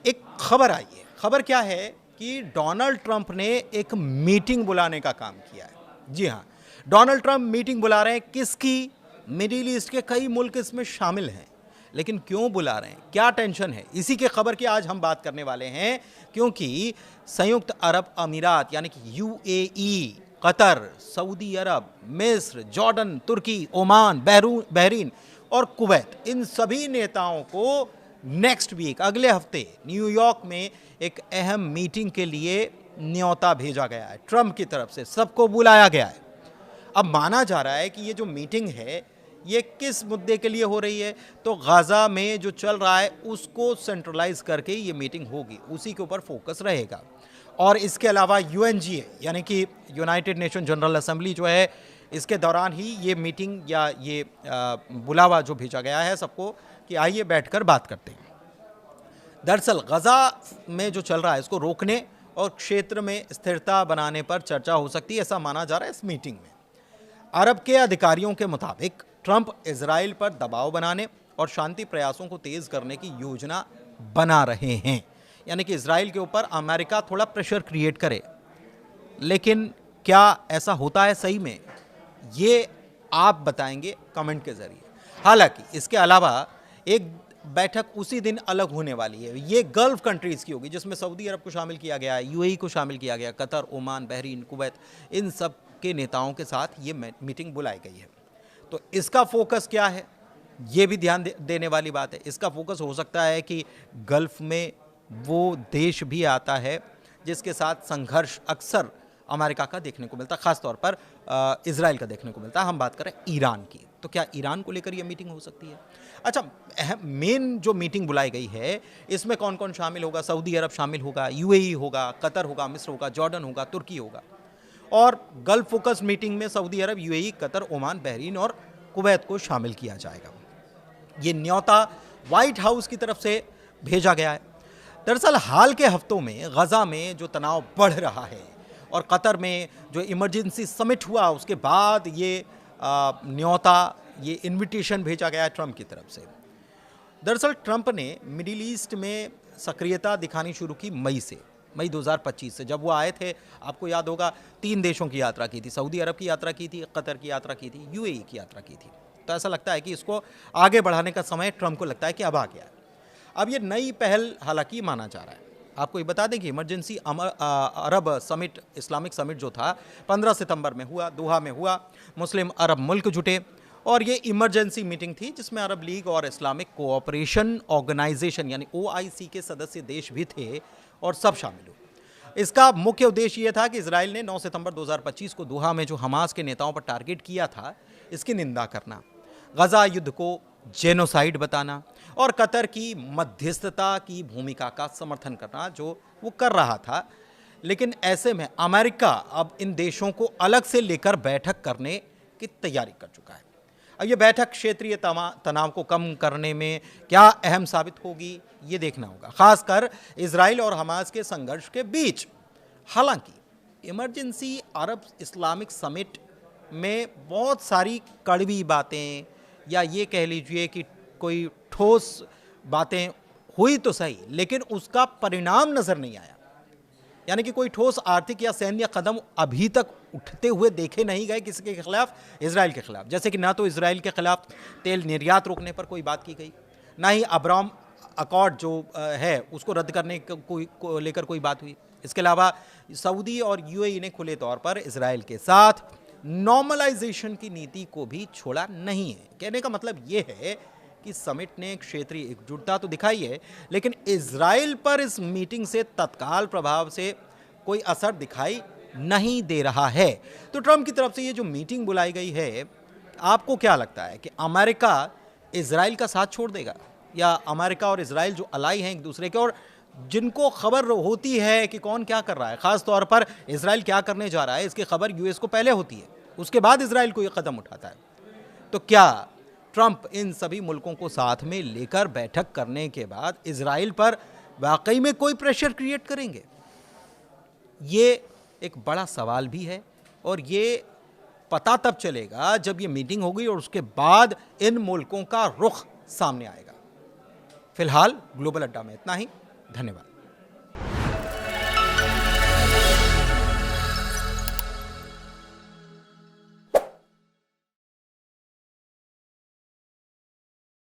एक खबर आई है। खबर क्या है कि डोनाल्ड ट्रंप ने एक मीटिंग बुलाने का काम किया है। जी हाँ, डोनाल्ड ट्रंप मीटिंग बुला रहे हैं। किसकी? मिडिल ईस्ट के कई मुल्क इसमें शामिल हैं। लेकिन क्यों बुला रहे हैं, क्या टेंशन है, इसी के खबर की आज हम बात करने वाले हैं। क्योंकि संयुक्त अरब अमीरात यानी कि यूएई, कतर, सऊदी अरब, मिस्र, जॉर्डन, तुर्की, ओमान, बहरीन और कुवैत, इन सभी नेताओं को नेक्स्ट वीक, अगले हफ्ते न्यूयॉर्क में एक अहम मीटिंग के लिए न्योता भेजा गया है। ट्रंप की तरफ से सबको बुलाया गया है। अब माना जा रहा है कि ये जो मीटिंग है ये किस मुद्दे के लिए हो रही है, तो गाज़ा में जो चल रहा है उसको सेंट्रलाइज करके ये मीटिंग होगी, उसी के ऊपर फोकस रहेगा। और इसके अलावा यूएनजीए यानी कि यूनाइटेड नेशन जनरल असेंबली जो है, इसके दौरान ही ये मीटिंग या ये बुलावा जो भेजा गया है सबको कि आइए बैठकर बात करते हैं। दरअसल गजा में जो चल रहा है इसको रोकने और क्षेत्र में स्थिरता बनाने पर चर्चा हो सकती है, ऐसा माना जा रहा है इस मीटिंग में। अरब के अधिकारियों के मुताबिक ट्रंप इजराइल पर दबाव बनाने और शांति प्रयासों को तेज करने की योजना बना रहे हैं, यानी कि इजराइल के ऊपर अमेरिका थोड़ा प्रेशर क्रिएट करे। लेकिन क्या ऐसा होता है सही में, ये आप बताएंगे कमेंट के जरिए। हालांकि इसके अलावा एक बैठक उसी दिन अलग होने वाली है। ये गल्फ कंट्रीज की होगी, जिसमें सऊदी अरब को शामिल किया गया है, यूएई को शामिल किया गया, कतर, ओमान, बहरीन, कुवैत, इन सब के नेताओं के साथ ये मीटिंग बुलाई गई है। तो इसका फोकस क्या है, ये भी ध्यान देने वाली बात है। इसका फोकस हो सकता है कि गल्फ में वो देश भी आता है जिसके साथ संघर्ष अक्सर अमेरिका का देखने को मिलता है, खासतौर पर इजराइल का देखने को मिलता है। हम बात करें ईरान की, तो क्या ईरान को लेकर यह मीटिंग हो सकती है? अच्छा, मेन जो मीटिंग बुलाई गई है इसमें कौन कौन शामिल होगा? सऊदी अरब शामिल होगा, यूएई होगा, कतर होगा, मिस्र होगा, जॉर्डन होगा, तुर्की होगा। और गल्फ फोकस मीटिंग में सऊदी अरब, यूएई, कतर, ओमान, बहरीन और कुवैत को शामिल किया जाएगा। ये न्योता व्हाइट हाउस की तरफ से भेजा गया है। दरअसल हाल के हफ्तों में गजा में जो तनाव बढ़ रहा है और कतर में जो इमरजेंसी समिट हुआ उसके बाद ये न्योता, ये इनविटेशन भेजा गया है ट्रंप की तरफ से। दरअसल ट्रंप ने मिडिल ईस्ट में सक्रियता दिखानी शुरू की मई 2025 से, जब वो आए थे। आपको याद होगा 3 देशों की यात्रा की थी, सऊदी अरब की यात्रा की थी, कतर की यात्रा की थी, यूएई की यात्रा की थी। तो ऐसा लगता है कि इसको आगे बढ़ाने का समय ट्रंप को लगता है कि अब आ गया है। अब ये नई पहल हालांकि माना जा रहा है। आपको ये बता दें कि इमरजेंसी अरब समिट, इस्लामिक समिट जो था 15 सितंबर में हुआ, दोहा में हुआ। मुस्लिम अरब मुल्क जुटे और ये इमरजेंसी मीटिंग थी जिसमें अरब लीग और इस्लामिक कोऑपरेशन ऑर्गेनाइजेशन यानी ओआईसी के सदस्य देश भी थे और सब शामिल हुए। इसका मुख्य उद्देश्य यह था कि इजराइल ने 9 सितंबर 2025 को दोहा में जो हमास के नेताओं पर टारगेट किया था, इसकी निंदा करना, गजा युद्ध को जेनोसाइड बताना और कतर की मध्यस्थता की भूमिका का समर्थन करना जो वो कर रहा था। लेकिन ऐसे में अमेरिका अब इन देशों को अलग से लेकर बैठक करने की तैयारी कर चुका है। अब ये बैठक क्षेत्रीय तनाव को कम करने में क्या अहम साबित होगी, ये देखना होगा, खासकर इजराइल और हमास के संघर्ष के बीच। हालांकि इमरजेंसी अरब इस्लामिक समिट में बहुत सारी कड़वी बातें, या ये कह लीजिए कि कोई ठोस बातें हुई तो सही, लेकिन उसका परिणाम नजर नहीं आया। यानी कि कोई ठोस आर्थिक या सैन्य कदम अभी तक उठते हुए देखे नहीं गए किसी के खिलाफ, इजराइल के खिलाफ। जैसे कि ना तो इजराइल के खिलाफ तेल निर्यात रोकने पर कोई बात की गई, ना ही अब्राम अकॉर्ड जो है उसको रद्द करने को लेकर कोई बात हुई। इसके अलावा सऊदी और यूएई ने खुले तौर पर इजराइल के साथ नॉर्मलाइजेशन की नीति को भी छोड़ा नहीं है। कहने का मतलब यह है कि समिट ने क्षेत्रीय एकजुटता तो दिखाई है, लेकिन इजराइल पर इस मीटिंग से तत्काल प्रभाव से कोई असर दिखाई नहीं दे रहा है। तो ट्रंप की तरफ से ये जो मीटिंग बुलाई गई है, आपको क्या लगता है कि अमेरिका इजराइल का साथ छोड़ देगा, या अमेरिका और इजराइल जो अलाई हैं एक दूसरे के और जिनको खबर होती है कि कौन क्या कर रहा है, खास तौर पर इजराइल क्या करने जा रहा है, इसकी खबर यूएस को पहले होती है, उसके बाद इजराइल को ये कदम उठाता है। तो क्या ट्रंप इन सभी मुल्कों को साथ में लेकर बैठक करने के बाद इजराइल पर वाकई में कोई प्रेशर क्रिएट करेंगे? ये एक बड़ा सवाल भी है और ये पता तब चलेगा जब ये मीटिंग होगी और उसके बाद इन मुल्कों का रुख सामने आएगा। फिलहाल ग्लोबल अड्डा में इतना ही। धन्यवाद।